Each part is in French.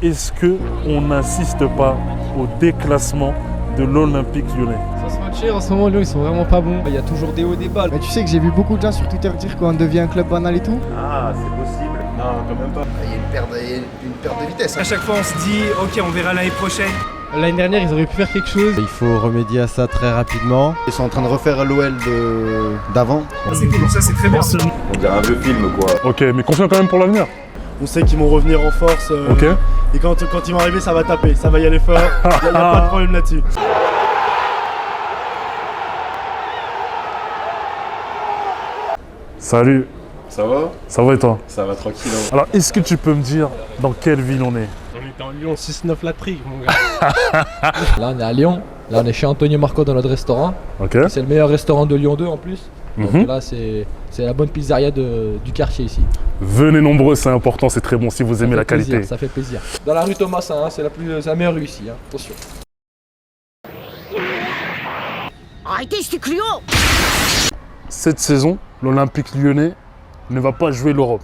est-ce qu'on n'assiste pas au déclassement de l'Olympique Lyonnais? Ça se matcher en ce moment, Lyon, ils sont vraiment pas bons. Il y a toujours des hauts, des bas. Mais tu sais que j'ai vu beaucoup de gens sur Twitter dire qu'on devient un club banal et tout. Ah, c'est possible. Non, quand même pas. Il y a une perte de vitesse. À chaque fois, on se dit, ok, on verra l'année prochaine. L'année dernière, ils auraient pu faire quelque chose. Il faut remédier à ça très rapidement. Ils sont en train de refaire l'OL d'avant. C'est cool, ça c'est très bien. On dirait un vieux film, quoi. Ok, mais confiant quand même pour l'avenir. On sait qu'ils vont revenir en force. Ok. Et quand ils vont arriver, ça va taper. Ça va y aller fort. Il n'y a pas de problème là-dessus. Salut, Ça va? ça va et toi? Ça va tranquille. Alors, est-ce que tu peux me dire dans quelle ville on est? On est en Lyon 6-9 la trigue, mon gars. Là, on est à Lyon. Là, on est chez Antonio Marco dans notre restaurant. Ok. C'est le meilleur restaurant de Lyon 2 en plus. Donc Mhm. là, c'est la bonne pizzeria du quartier ici. Venez nombreux, c'est important, c'est très bon si vous Ça aimez fait la qualité. plaisir, ça fait plaisir. Dans la rue Thomasin, hein, c'est la meilleure rue ici. Hein. Attention. Arrêtez, je suis Clio. Cette saison, l'Olympique Lyonnais ne va pas jouer l'Europe.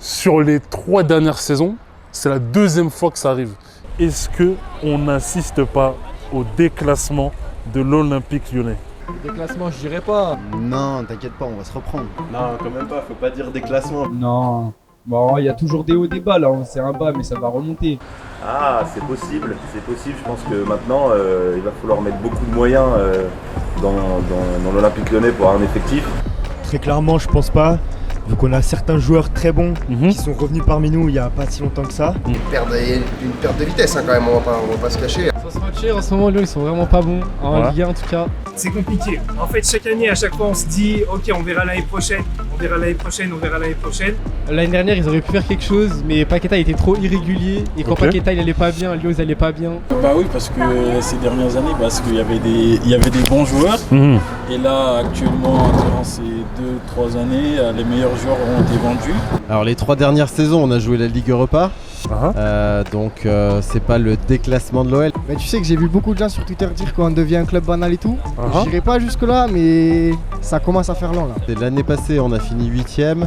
Sur les 3 dernières saisons, c'est la 2e fois que ça arrive. Est-ce qu'on n'assiste pas au déclassement de l'Olympique Lyonnais? Déclassement, je dirais pas. Non, t'inquiète pas, on va se reprendre. Non, quand même pas. Faut pas dire déclassement. Non. Bon, il y a toujours des hauts, des bas là. C'est un bas, mais ça va remonter. Ah, c'est possible. C'est possible. Je pense que maintenant, il va falloir mettre beaucoup de moyens dans l'Olympique Lyonnais pour avoir un effectif. Très clairement, je pense pas. Vu qu'on a certains joueurs très bons qui sont revenus parmi nous il y a pas si longtemps que ça. Il y a une perte de vitesse quand même, on va pas se cacher. Ça se matcher en ce moment, Lyon, ils sont vraiment pas bons. En Ouais. Ligue 1 en tout cas. C'est compliqué. En fait, chaque année, à chaque fois, on se dit, ok, on verra l'année prochaine. On verra l'année prochaine, on verra l'année prochaine. L'année dernière, ils auraient pu faire quelque chose, mais Paqueta était trop irrégulier. Et quand Ok. Paqueta il allait pas bien, Lyon ils allaient pas bien. Bah oui, parce que ces dernières années, parce qu'il y avait des bons joueurs. Mhm. Et là, actuellement, durant ces 2-3 années, les meilleurs joueurs ont été vendus. Alors les 3 dernières saisons, on a joué la Ligue Europa. Donc c'est pas le déclassement de l'OL. Mais tu sais que j'ai vu beaucoup de gens sur Twitter dire qu'on devient un club banal et tout. Uh-huh. J'irai pas jusque là, mais ça commence à faire long là. C'est l'année passée, on a fini 8ème.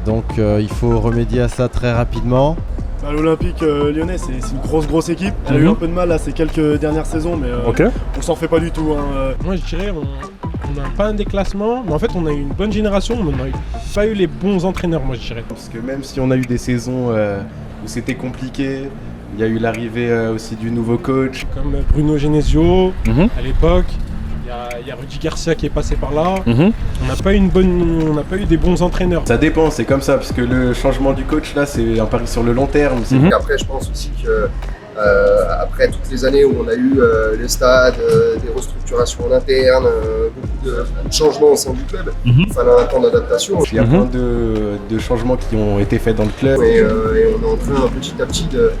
Donc il faut remédier à ça très rapidement. Bah, L'Olympique lyonnais, c'est une grosse équipe. Elle a eu un peu de mal là ces quelques dernières saisons, mais Ok. on s'en fait pas du tout. Moi je dirais on n'a pas un déclassement, mais en fait on a eu une bonne génération, mais on n'a pas eu les bons entraîneurs, moi je dirais. Parce que même si on a eu des saisons où c'était compliqué, il y a eu l'arrivée aussi du nouveau coach. Comme Bruno Genesio Mhm. à l'époque, il y a Rudy Garcia qui est passé par là. Mhm. On n'a pas eu des bons entraîneurs. Ça dépend, c'est comme ça, parce que le changement du coach là, c'est un pari sur le long terme. Mhm. Après, je pense aussi que après toutes les années où on a eu les stades, des restructurations en interne, beaucoup de changements au sein du club, il fallait un temps d'adaptation. Il y a plein de changements qui ont été faits dans le club. Et on est en train petit à petit de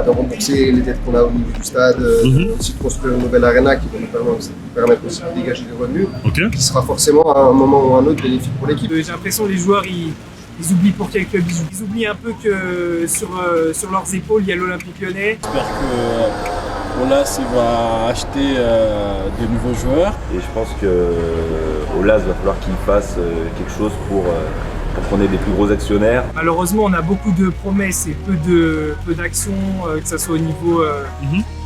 rembourser les dettes qu'on a au niveau du stade, aussi de construire une nouvelle arena qui va nous permettre aussi de dégager des revenus, qui sera forcément à un moment ou à un autre bénéfique pour l'équipe. J'ai l'impression que les joueurs, ils oublient pour quel club ils jouent. Ils oublient un peu que sur leurs épaules, il y a l'Olympique Lyonnais. J'espère que Olas va acheter de nouveaux joueurs. Et je pense que Olas va falloir qu'il fasse quelque chose pour qu'on ait des plus gros actionnaires. Malheureusement, on a beaucoup de promesses et peu d'actions, que ce soit au niveau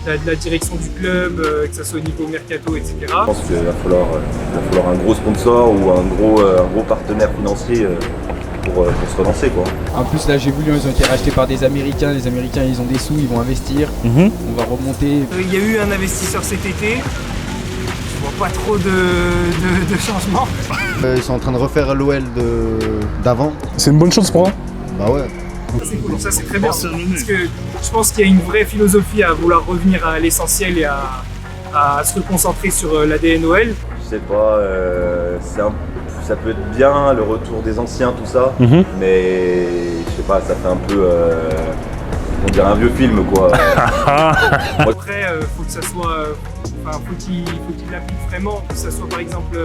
de la direction du club, que ce soit au niveau mercato, etc. Je pense qu'il va falloir un gros sponsor ou un gros partenaire financier pour se relancer, quoi. En plus là j'ai vu Lyon, ils ont été rachetés par des Américains. Les Américains ils ont des sous, ils vont investir. On va remonter. Il y a eu un investisseur cet été. Je vois pas trop de changements. Ils sont en train de refaire l'OL d'avant. C'est une bonne chose pour moi. Bah ouais. C'est cool, ça c'est très bien. Parce que je pense qu'il y a une vraie philosophie à vouloir revenir à l'essentiel et à se reconcentrer sur l'ADN OL. Je sais pas, ça peut être bien le retour des anciens, tout ça, mais je sais pas, ça fait un peu, on dirait un vieux film, quoi. Après, faut que ça soit, faut qu'il l'applique vraiment, que ça soit par exemple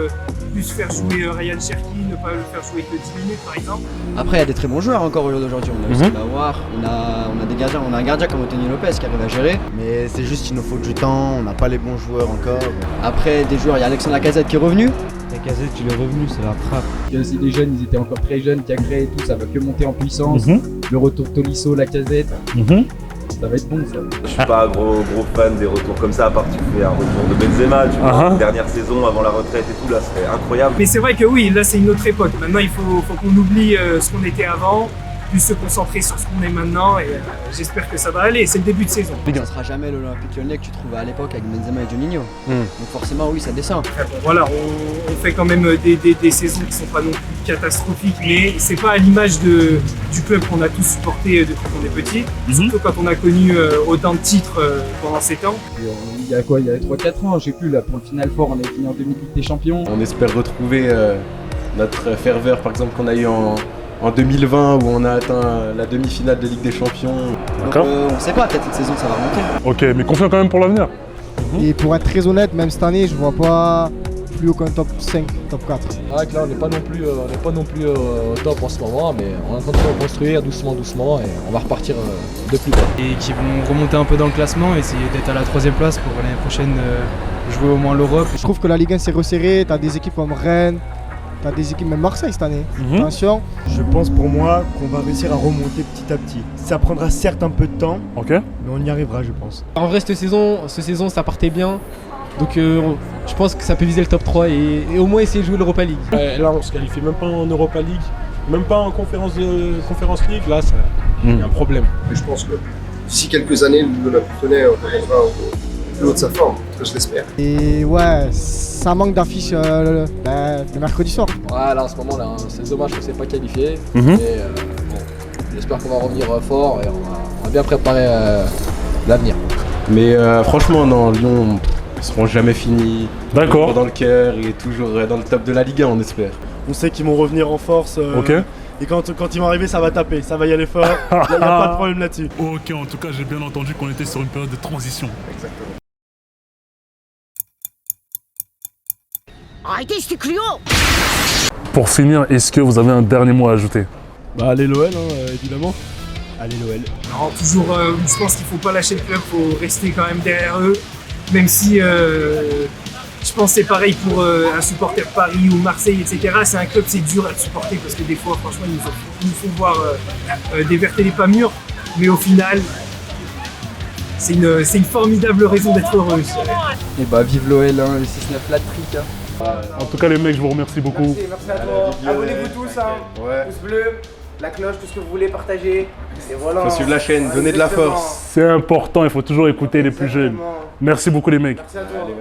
plus faire jouer Ryan Cherki, ne pas le faire jouer que 10 minutes par exemple. Après il y a des très bons joueurs encore au jour d'aujourd'hui. On a aussi Lawar, on a des gardiens, on a un gardien comme Antonio Lopez qui arrive à gérer. Mais c'est juste qu'il nous faut du temps, on n'a pas les bons joueurs encore. Après des joueurs, il y a Alexandre Lacazette qui est revenu. Lacazette, il est revenu, c'est la frappe. Il y a aussi des jeunes, ils étaient encore très jeunes, Diagré et tout, ça va que monter en puissance. le retour de Tolisso, Lacazette. Ça va être bon ça. Je suis pas un gros fan des retours comme ça, à part que tu fais un retour de Benzema, tu vois, dernière saison avant la retraite et tout, là, c'est incroyable. Mais c'est vrai que oui, là c'est une autre époque. Maintenant il faut qu'on oublie ce qu'on était avant, plus se concentrer sur ce qu'on est maintenant et j'espère que ça va aller, c'est le début de saison. Ça ne sera jamais l'Olympique Lyonnais que tu trouvais à l'époque avec Benzema et Juninho. Donc forcément oui, ça descend. Voilà, on fait quand même des saisons qui sont pas non plus catastrophiques, mais c'est pas à l'image du club qu'on a tous supporté depuis qu'on est petit, surtout quand on a connu autant de titres pendant 7 ans. Il y a quoi, il y a 3-4 ans, je sais plus, là pour le Final Four, on a fini en demi-Ligue des Champions. On espère retrouver notre ferveur par exemple qu'on a eu en 2020 où on a atteint la demi-finale de Ligue des Champions. D'accord. On sait pas, peut-être cette saison ça va remonter. Ok, mais confiant quand même pour l'avenir. Et pour être très honnête, même cette année, je vois pas plus haut qu'un top 5, top 4. C'est vrai que là on n'est pas non plus au top en ce moment, mais on est en train de se reconstruire doucement et on va repartir de plus bas. Et qui vont remonter un peu dans le classement, essayer d'être à la 3e place pour l'année prochaine jouer au moins l'Europe. Je trouve que la Ligue 1 s'est resserrée, t'as des équipes comme Rennes, t'as des équipes, même Marseille cette année. Attention. Je pense pour moi qu'on va réussir à remonter petit à petit. Ça prendra certes un peu de temps, mais on y arrivera je pense. En vrai cette saison ça partait bien, donc je pense que ça peut viser le top 3 et au moins essayer de jouer l'Europa League. Là on se qualifie même pas en Europa League, même pas en Conference League, là il y a un problème. Et je pense que d'ici quelques années, l'Olympique Lyonnais reviendra au plus haut de sa forme, je l'espère. Et ouais, ça manque d'affiches le mercredi soir. Ouais, là en ce moment, là, c'est dommage qu'on ne s'est pas qualifié. Mais bon, j'espère qu'on va revenir fort et on va bien préparer l'avenir. Mais franchement, non, Lyon ne seront jamais finis. D'accord. Dans le cœur et toujours dans le top de la Ligue 1, on espère. On sait qu'ils vont revenir en force. Et quand ils vont arriver, ça va taper, ça va y aller fort. Il n'y a pas de problème là-dessus. Ok, en tout cas, j'ai bien entendu qu'on était sur une période de transition. Exactement. Arrêtez, c'est Clio. Pour finir, est-ce que vous avez un dernier mot à ajouter? Bah allez l'OL, évidemment. Allez l'OL. Non, toujours, je pense qu'il ne faut pas lâcher le club, il faut rester quand même derrière eux, même si je pense que c'est pareil pour un supporter de Paris ou Marseille, etc. C'est un club, c'est dur à le supporter parce que des fois, franchement, ils nous font voir des vertes et des pas mûres, mais au final, c'est une formidable raison d'être heureux. Et bah vive l'OL, le 6-9 l'hat-trick. En tout cas, les mecs, je vous remercie beaucoup. Merci à toi. Abonnez-vous tous, pouce bleu, la cloche, tout ce que vous voulez partager. Et voilà. Faut suivre la chaîne, donner de la force. C'est important, il faut toujours écouter les plus jeunes. Merci beaucoup les mecs. Merci à toi.